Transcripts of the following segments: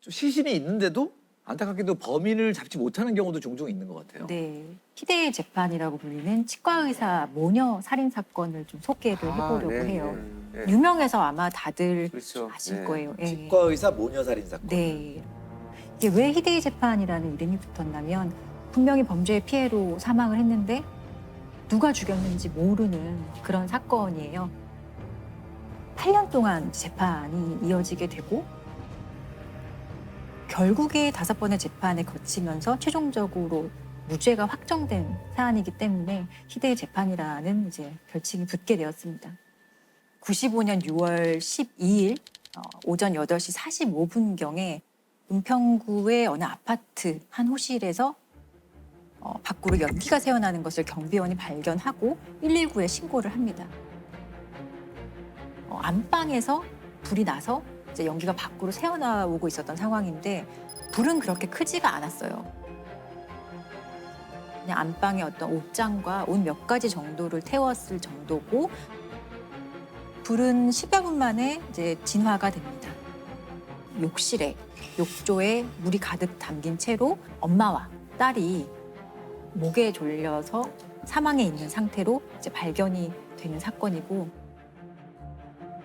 좀 시신이 있는데도 안타깝게도 범인을 잡지 못하는 경우도 종종 있는 것 같아요. 네, 희대의 재판이라고 불리는 치과의사 모녀 살인 사건을 좀 소개를 해보려고 해요. 네. 유명해서 아마 다들 그렇죠. 아실 네. 거예요. 예. 치과의사 모녀살인 사건. 네. 이게 왜 희대의 재판이라는 이름이 붙었냐면 분명히 범죄의 피해로 사망을 했는데 누가 죽였는지 모르는 그런 사건이에요. 8년 동안 재판이 이어지게 되고 결국에 5번의 재판을 거치면서 최종적으로 무죄가 확정된 사안이기 때문에 희대의 재판이라는 이제 별칭이 붙게 되었습니다. 95년 6월 12일 오전 8시 45분경에 은평구의 어느 아파트 한 호실에서 밖으로 연기가 새어나는 것을 경비원이 발견하고 119에 신고를 합니다. 안방에서 불이 나서 이제 연기가 밖으로 새어나오고 있었던 상황인데 불은 그렇게 크지가 않았어요. 그냥 안방에 어떤 옷장과 옷 몇 가지 정도를 태웠을 정도고 불은 10여 분 만에 이제 진화가 됩니다. 욕실에 욕조에 물이 가득 담긴 채로 엄마와 딸이 목에 졸려서 사망해 있는 상태로 이제 발견이 되는 사건이고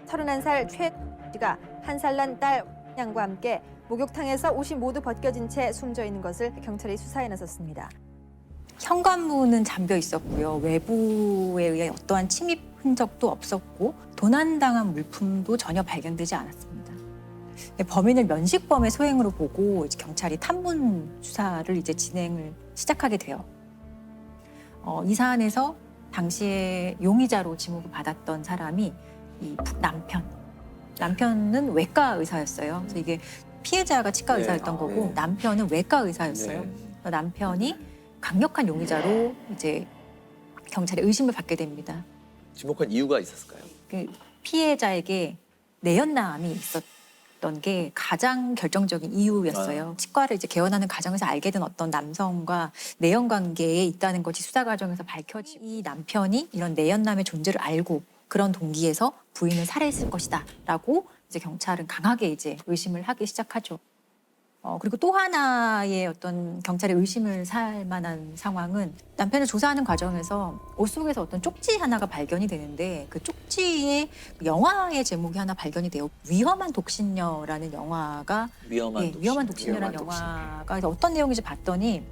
31살 최 씨가 1살 난 딸 양과 함께 목욕탕에서 옷이 모두 벗겨진 채 숨져 있는 것을 경찰이 수사에 나섰습니다. 현관문은 잠겨 있었고요. 외부에 의해 어떠한 침입 흔적도 없었고 도난당한 물품도 전혀 발견되지 않았습니다. 범인을 면식범의 소행으로 보고 이제 경찰이 탐문 수사를 이제 진행을 시작하게 돼요. 이 사안에서 당시에 용의자로 지목을 받았던 사람이 이 남편은 외과 의사였어요. 그래서 이게 피해자가 치과 의사였던 거고 네. 남편은 외과 의사였어요. 네. 그래서 남편이 강력한 용의자로 이제 경찰에 의심을 받게 됩니다. 지목한 이유가 있었을까요? 그 피해자에게 내연남이 있었던 게 가장 결정적인 이유였어요. 치과를 이제 개원하는 과정에서 알게 된 어떤 남성과 내연 관계에 있다는 것이 수사 과정에서 밝혀지고 이 남편이 이런 내연남의 존재를 알고 그런 동기에서 부인을 살해했을 것이다라고 이제 경찰은 강하게 이제 의심을 하기 시작하죠. 그리고 또 하나의 어떤 경찰의 의심을 살 만한 상황은 남편을 조사하는 과정에서 옷 속에서 어떤 쪽지 하나가 발견이 되는데 그 쪽지에 영화의 제목이 하나 발견이 돼요. 위험한 독신녀라는 영화가 위험한 독신녀라는 영화가 그래서 어떤 내용인지 봤더니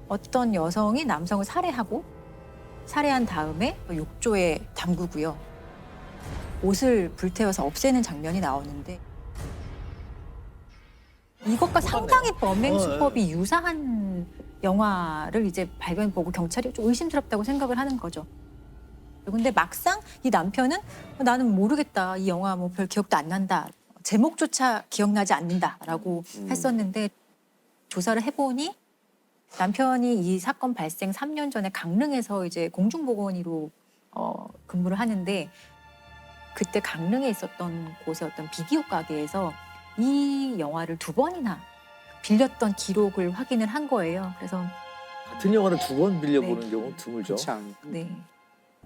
어떤 여성이 남성을 살해한 다음에 욕조에 담그고요. 옷을 불태워서 없애는 장면이 나오는데 이것과 상당히 범행 수법이 유사한 영화를 이제 발견보고 경찰이 좀 의심스럽다고 생각을 하는 거죠. 근데 막상 이 남편은 나는 모르겠다. 이 영화 뭐 별 기억도 안 난다. 제목조차 기억나지 않는다라고 했었는데 조사를 해보니 남편이 이 사건 발생 3년 전에 강릉에서 이제 공중보건의로 근무를 하는데 그때 강릉에 있었던 곳의 어떤 비디오 가게에서 이 영화를 2번이나 빌렸던 기록을 확인을 한 거예요. 그래서 같은 영화를 2번 빌려보는 경우 드물죠. 그렇지 않. 네.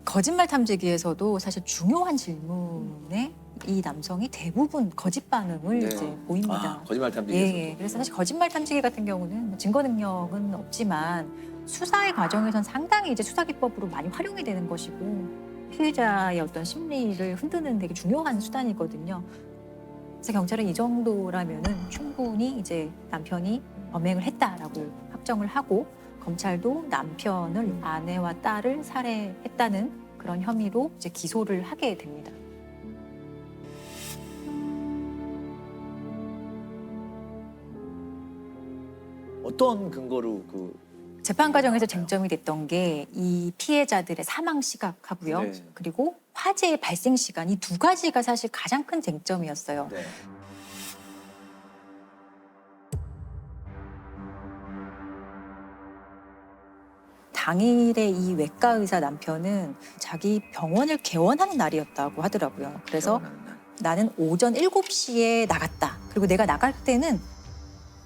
거짓말 탐지기에서도 사실 중요한 질문에 이 남성이 대부분 거짓 반응을 네. 이제 보입니다. 거짓말 탐지기에서. 예, 그래서 사실 거짓말 탐지기 같은 경우는 뭐 증거 능력은 없지만 수사의 과정에선 상당히 이제 수사 기법으로 많이 활용이 되는 것이고 피해자의 어떤 심리를 흔드는 되게 중요한 수단이거든요. 그래서 경찰은 이 정도라면은 충분히 이제 남편이 범행을 했다라고 확정을 하고 검찰도 남편을 아내와 딸을 살해했다는 그런 혐의로 이제 기소를 하게 됩니다. 어떤 근거로 재판 과정에서 쟁점이 됐던 게 이 피해자들의 사망 시각하고요. 네. 그리고 화재의 발생 시간 이 2가지가 사실 가장 큰 쟁점이었어요. 네. 당일에 이 외과 의사 남편은 자기 병원을 개원하는 날이었다고 하더라고요. 그래서 나는 오전 7시에 나갔다. 그리고 내가 나갈 때는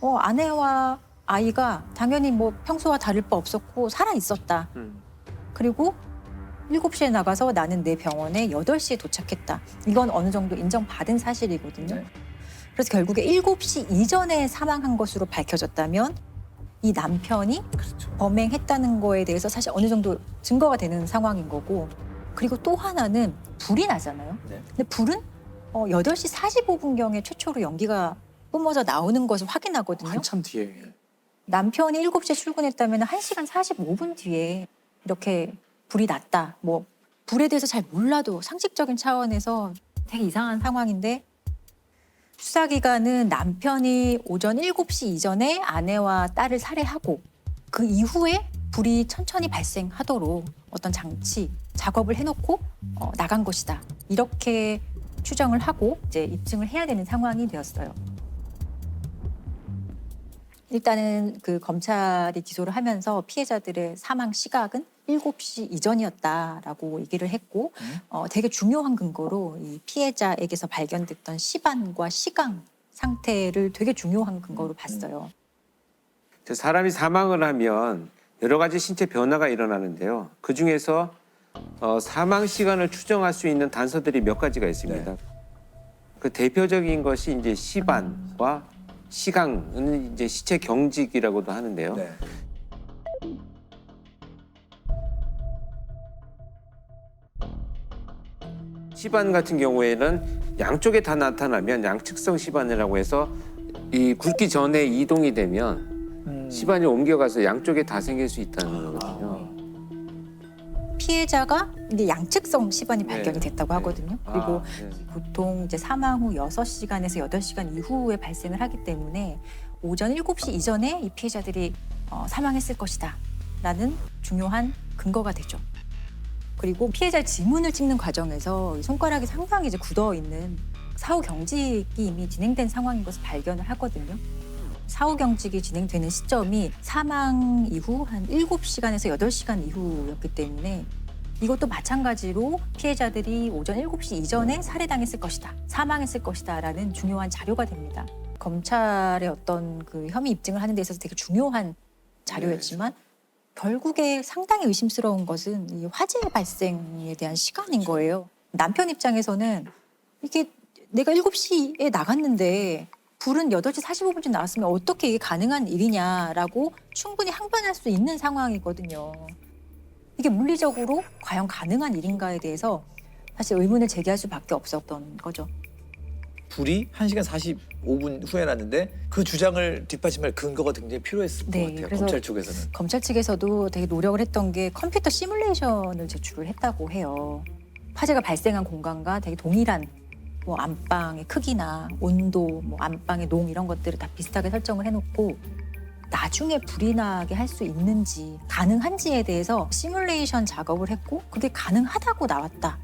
아내와 아이가 당연히 뭐 평소와 다를 바 없었고 살아 있었다. 그리고 7시에 나가서 나는 내 병원에 8시에 도착했다. 이건 어느 정도 인정받은 사실이거든요. 네. 그래서 결국에 7시 이전에 사망한 것으로 밝혀졌다면 이 남편이 그렇죠. 범행했다는 거에 대해서 사실 어느 정도 증거가 되는 상황인 거고, 그리고 또 하나는 불이 나잖아요. 네. 근데 불은 8시 45분경에 최초로 연기가 뿜어져 나오는 것을 확인하거든요. 한참 뒤에. 남편이 7시에 출근했다면 1시간 45분 뒤에 이렇게 불이 났다. 뭐 불에 대해서 잘 몰라도 상식적인 차원에서 되게 이상한 상황인데, 수사기관은 남편이 오전 7시 이전에 아내와 딸을 살해하고 그 이후에 불이 천천히 발생하도록 어떤 장치, 작업을 해놓고 나간 것이다. 이렇게 추정을 하고 이제 입증을 해야 되는 상황이 되었어요. 일단은 그 검찰이 기소를 하면서 피해자들의 사망 시각은 7시 이전이었다라고 얘기를 했고, 되게 중요한 근거로 이 피해자에게서 발견됐던 시반과 시강 상태를 되게 중요한 근거로 봤어요. 사람이 사망을 하면 여러 가지 신체 변화가 일어나는데요. 그 중에서 사망 시간을 추정할 수 있는 단서들이 몇 가지가 있습니다. 네. 그 대표적인 것이 이제 시반과 시강은 이제 시체 경직이라고도 하는데요. 네. 시반 같은 경우에는 양쪽에 다 나타나면 양측성 시반이라고 해서 이 굵기 전에 이동이 되면 시반이 옮겨가서 양쪽에 다 생길 수 있다는 거거든요. 피해자가 이제 양측성 시반이 네. 발견이 됐다고 하거든요. 그리고 네. 보통 이제 사망 후 6시간에서 8시간 이후에 발생을 하기 때문에 오전 7시 이전에 이 피해자들이 사망했을 것이다 라는 중요한 근거가 되죠. 그리고 피해자 지문을 찍는 과정에서 손가락이 상당히 이제 굳어 있는 사후 경직이 이미 진행된 상황인 것을 발견을 하거든요. 사후 경직이 진행되는 시점이 사망 이후 한 7시간에서 8시간 이후였기 때문에 이것도 마찬가지로 피해자들이 오전 7시 이전에 살해당했을 것이다, 사망했을 것이다 라는 중요한 자료가 됩니다. 검찰의 어떤 그 혐의 입증을 하는 데 있어서 되게 중요한 자료였지만 결국에 상당히 의심스러운 것은 이 화재 발생에 대한 시간인 거예요. 남편 입장에서는 이게 내가 7시에 나갔는데 불은 8시 45분쯤 나왔으면 어떻게 이게 가능한 일이냐라고 충분히 항변할 수 있는 상황이거든요. 이게 물리적으로 과연 가능한 일인가에 대해서 사실 의문을 제기할 수밖에 없었던 거죠. 불이 1시간 45분 후에 났는데 그 주장을 뒷받침할 근거가 굉장히 필요했을 것 네, 같아요. 그래서 검찰 쪽에서는. 검찰 측에서도 되게 노력을 했던 게 컴퓨터 시뮬레이션을 제출을 했다고 해요. 화재가 발생한 공간과 되게 동일한 뭐 안방의 크기나 온도, 뭐 안방의 농 이런 것들을 다 비슷하게 설정을 해놓고 나중에 불이 나게 할 수 있는지 가능한지에 대해서 시뮬레이션 작업을 했고 그게 가능하다고 나왔다.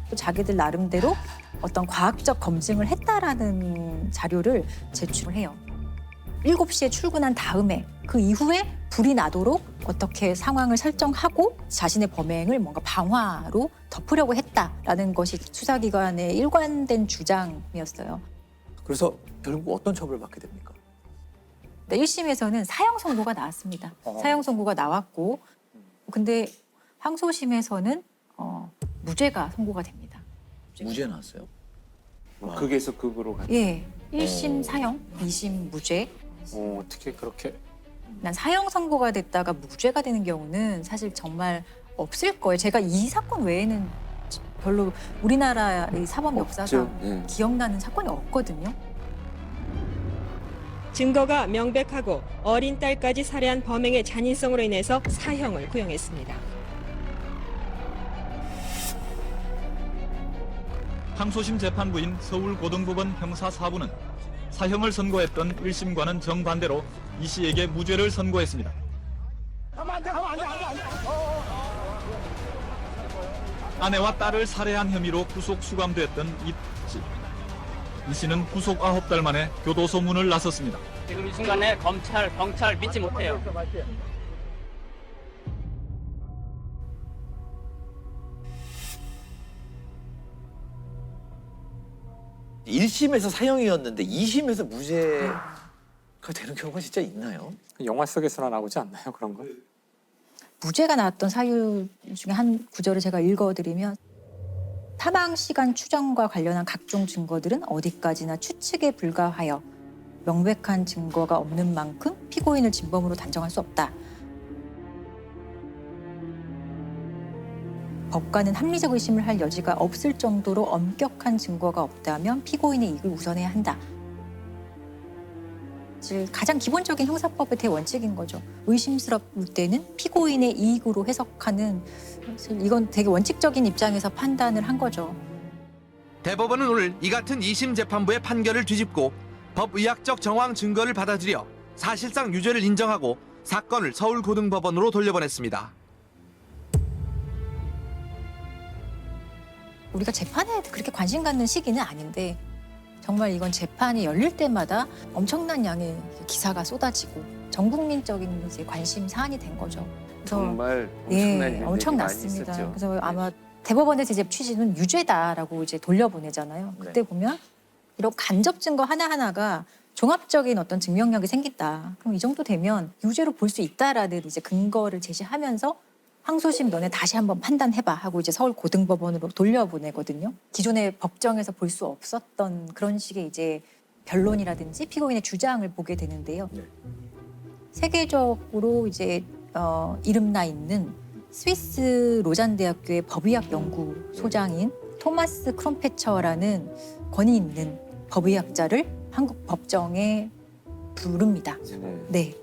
또 자기들 나름대로 어떤 과학적 검증을 했다라는 자료를 제출을 해요. 7시에 출근한 다음에 그 이후에 불이 나도록 어떻게 상황을 설정하고 자신의 범행을 뭔가 방화로 덮으려고 했다라는 것이 수사기관의 일관된 주장이었어요. 그래서 결국 어떤 처벌을 받게 됩니까? 1심에서는 사형 선고가 나왔습니다. 사형 선고가 나왔고 근데 항소심에서는 무죄가 선고가 됩니다. 무죄 나왔어요. 극에서 극으로 가. 예, 1심 사형, 2심 무죄. 어떻게 그렇게. 난 사형 선고가 됐다가 무죄가 되는 경우는 사실 정말 없을 거예요. 제가 이 사건 외에는 별로 우리나라의 사법 역사상 없죠. 네. 기억나는 사건이 없거든요. 증거가 명백하고 어린 딸까지 살해한 범행의 잔인성으로 인해서 사형을 구형했습니다. 항소심 재판부인 서울고등법원 형사 4부는 사형을 선고했던 1심과는 정반대로 이 씨에게 무죄를 선고했습니다. 아내와 딸을 살해한 혐의로 구속 수감됐던 이 씨. 이 씨는 구속 9달 만에 교도소 문을 나섰습니다. 지금 이 순간에 검찰, 경찰 믿지 못해요. 1심에서 사형이었는데 2심에서 무죄가 되는 경우가 진짜 있나요? 영화 속에서나 나오지 않나요, 그런 거? 무죄가 나왔던 사유 중에 한 구절을 제가 읽어드리면 사망 시간 추정과 관련한 각종 증거들은 어디까지나 추측에 불과하여 명백한 증거가 없는 만큼 피고인을 진범으로 단정할 수 없다. 법관은 합리적 의심을 할 여지가 없을 정도로 엄격한 증거가 없다면 피고인의 이익을 우선해야 한다. 즉 가장 기본적인 형사법의 대원칙인 거죠. 의심스러울 때는 피고인의 이익으로 해석하는, 이건 되게 원칙적인 입장에서 판단을 한 거죠. 대법원은 오늘 이 같은 2심 재판부의 판결을 뒤집고 법의학적 정황 증거를 받아들여 사실상 유죄를 인정하고 사건을 서울고등법원으로 돌려보냈습니다. 우리가 재판에 그렇게 관심 갖는 시기는 아닌데 정말 이건 재판이 열릴 때마다 엄청난 양의 기사가 쏟아지고 전 국민적인 이제 관심 사안이 된 거죠. 그래서 정말 엄청난 일들이 엄청났습니다. 많이 있었죠. 그래서 아마 대법원에서 이제 취지는 유죄다라고 이제 돌려보내잖아요. 그때 보면 이런 간접 증거 하나하나가 종합적인 어떤 증명력이 생긴다. 그럼 이 정도 되면 유죄로 볼 수 있다라는 이제 근거를 제시하면서 항소심 너네 다시 한번 판단해봐 하고 이제 서울고등법원으로 돌려보내거든요. 기존의 법정에서 볼 수 없었던 그런 식의 이제 변론이라든지 피고인의 주장을 보게 되는데요. 세계적으로 이제 이름나 있는 스위스 로잔 대학교의 법의학 연구 소장인 토마스 크롬페처라는 권위 있는 법의학자를 한국 법정에 부릅니다. 네.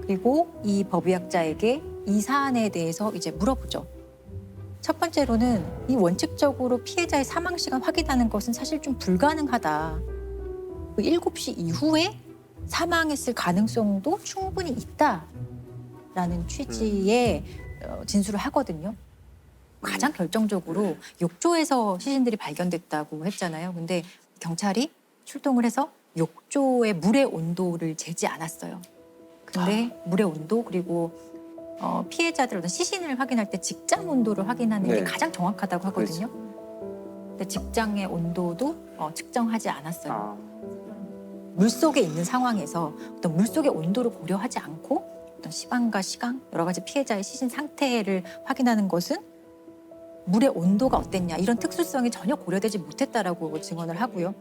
그리고 이 법의학자에게 이 사안에 대해서 이제 물어보죠. 첫 번째로는 이 원칙적으로 피해자의 사망 시간 확인하는 것은 사실 좀 불가능하다. 7시 이후에 사망했을 가능성도 충분히 있다라는 취지의 진술을 하거든요. 가장 결정적으로 욕조에서 시신들이 발견됐다고 했잖아요. 근데 경찰이 출동을 해서 욕조의 물의 온도를 재지 않았어요. 근데 물의 온도 그리고 피해자들 어떤 시신을 확인할 때 직장 온도를 확인하는 게 가장 정확하다고 하거든요. 근데 직장의 온도도 측정하지 않았어요. 물속에 있는 상황에서 어떤 물속의 온도를 고려하지 않고 어떤 시간과 시간, 여러 가지 피해자의 시신 상태를 확인하는 것은 물의 온도가 어땠냐 이런 특수성이 전혀 고려되지 못했다라고 증언을 하고요.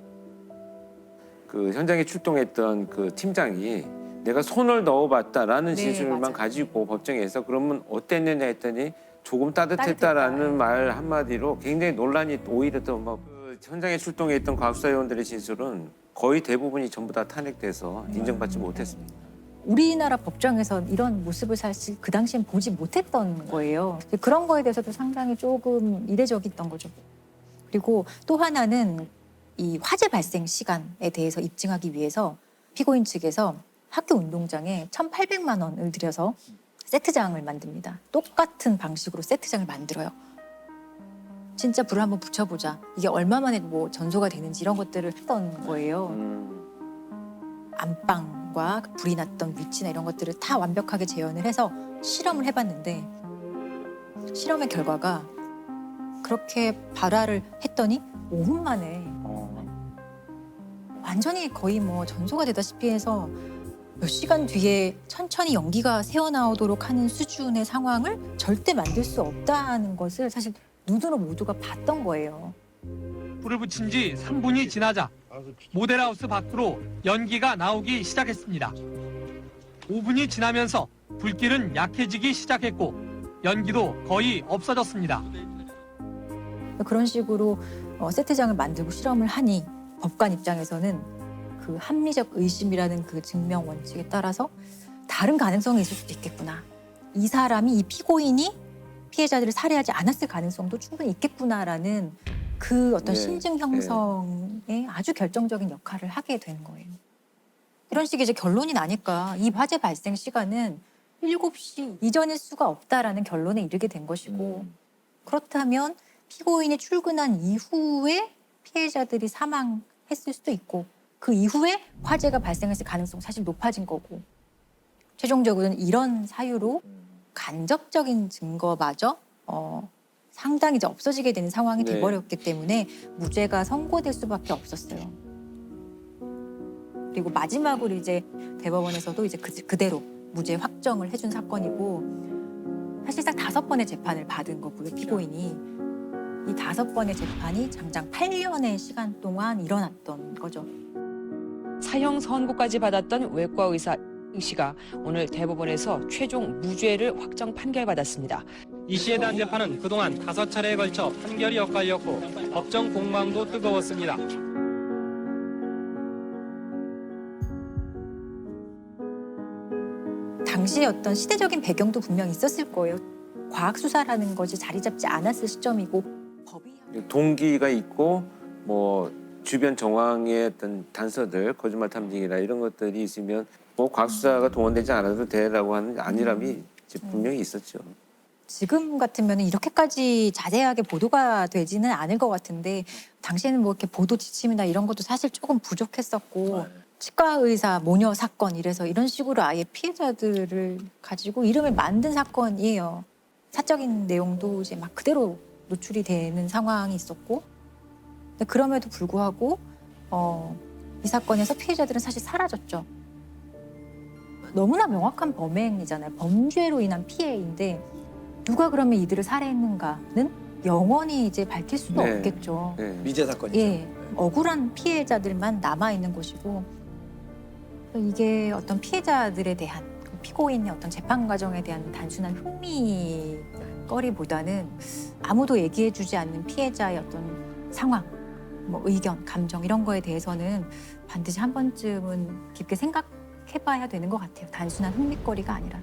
그 현장에 출동했던 그 팀장이 내가 손을 넣어봤다라는 네, 진술만 맞아요. 가지고 법정에서 그러면 어땠느냐 했더니 조금 따뜻했다라는 말 한마디로 굉장히 논란이 오히려 더 막 현장에 출동했던 과학수사위원들의 진술은 거의 대부분이 전부 다 탄핵돼서 인정받지 못했습니다. 우리나라 법정에서 이런 모습을 사실 그 당시엔 보지 못했던 거예요. 그런 거에 대해서도 상당히 조금 이례적이었던 거죠. 그리고 또 하나는 이 화재 발생 시간에 대해서 입증하기 위해서 피고인 측에서 학교 운동장에 1,800만 원을 들여서 세트장을 만듭니다. 똑같은 방식으로 세트장을 만들어요. 진짜 불을 한번 붙여보자. 이게 얼마 만에 뭐 전소가 되는지 이런 것들을 했던 거예요. 안방과 불이 났던 위치나 이런 것들을 다 완벽하게 재현을 해서 실험을 해봤는데 실험의 결과가 그렇게 발화를 했더니 5분 만에 완전히 거의 뭐 전소가 되다시피 해서 몇 시간 뒤에 천천히 연기가 새어나오도록 하는 수준의 상황을 절대 만들 수 없다는 것을 사실 눈으로 모두가 봤던 거예요. 불을 붙인 지 3분이 지나자 모델하우스 밖으로 연기가 나오기 시작했습니다. 5분이 지나면서 불길은 약해지기 시작했고 연기도 거의 없어졌습니다. 그런 식으로 세트장을 만들고 실험을 하니 법관 입장에서는 그 합리적 의심이라는 그 증명 원칙에 따라서 다른 가능성이 있을 수도 있겠구나. 이 사람이, 이 피고인이 피해자들을 살해하지 않았을 가능성도 충분히 있겠구나라는 그 어떤 심증 형성에 아주 결정적인 역할을 하게 된 거예요. 이런 식의 이제 결론이 나니까 이 화재 발생 시간은 7시 이전일 수가 없다라는 결론에 이르게 된 것이고 그렇다면 피고인이 출근한 이후에 피해자들이 사망했을 수도 있고 그 이후에 화재가 발생했을 가능성이 사실 높아진 거고 최종적으로는 이런 사유로 간접적인 증거마저 상당히 이제 없어지게 되는 상황이 돼버렸기 때문에 무죄가 선고될 수밖에 없었어요. 그리고 마지막으로 이제 대법원에서도 이제 그대로 무죄 확정을 해준 사건이고 사실상 5번의 재판을 받은 거고요, 피고인이. 이 5번의 재판이 장장 8년의 시간 동안 일어났던 거죠. 사형 선고까지 받았던 외과 의사 이 씨가 오늘 대법원에서 최종 무죄를 확정 판결받았습니다. 이 씨에 대한 재판은 그동안 5차례에 걸쳐 판결이 엇갈렸고 법정 공방도 뜨거웠습니다. 당시의 어떤 시대적인 배경도 분명히 있었을 거예요. 과학 수사라는 것이 자리 잡지 않았을 시점이고 법이 동기가 있고 뭐 주변 정황의 어떤 단서들, 거짓말 탐지기나 이런 것들이 있으면 뭐 과학수사가 동원되지 않아도 되라고 하는 안일함이 이제 분명히 있었죠. 지금 같으면 이렇게까지 자세하게 보도가 되지는 않을 것 같은데 당시에는 뭐 이렇게 보도 지침이나 이런 것도 사실 조금 부족했었고 치과 의사 모녀 사건 이래서 이런 식으로 아예 피해자들을 가지고 이름을 만든 사건이에요. 사적인 내용도 이제 막 그대로 노출이 되는 상황이 있었고 근데 그럼에도 불구하고 이 사건에서 피해자들은 사실 사라졌죠. 너무나 명확한 범행이잖아요. 범죄로 인한 피해인데 누가 그러면 이들을 살해했는가는 영원히 이제 밝힐 수도 네. 없겠죠. 네. 미제 사건이죠. 예, 억울한 피해자들만 남아 있는 것이고 이게 어떤 피해자들에 대한 피고인의 어떤 재판 과정에 대한 단순한 흥미거리보다는 아무도 얘기해주지 않는 피해자의 어떤 상황, 뭐 의견, 감정 이런 거에 대해서는 반드시 한 번쯤은 깊게 생각해봐야 되는 것 같아요. 단순한 흥미거리가 아니라.